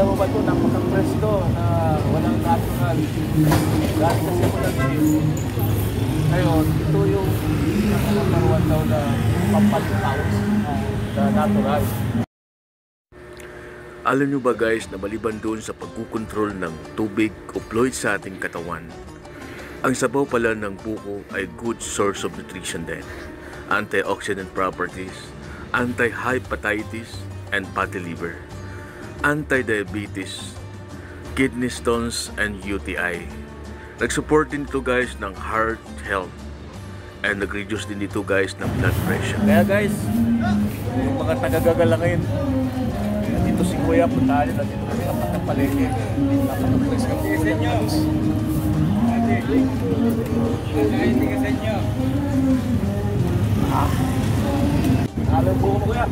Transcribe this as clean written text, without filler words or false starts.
Alam mo ba ito, napaka-presko na walang natural. Dati kasi ako nag-iisip. Ngayon, ito yung nakakaroon daw na pampalitaos na natural. Alam nyo ba guys na maliban doon sa pagkukontrol ng tubig o fluid sa ating katawan, ang sabaw pala ng buko ay good source of nutrition din. Antioxidant properties, anti-hepatitis and fatty liver, anti-diabetes, kidney stones and UTI. Nag-support din ito guys ng heart health and nag-reduce din ito guys ng blood pressure. Kaya guys, yung mga tagagagalangin, dito si Kuya, puntahan natin dito kasi tapat ng palengke. Napaka-press ka po ulit. Alam po ko Kuya.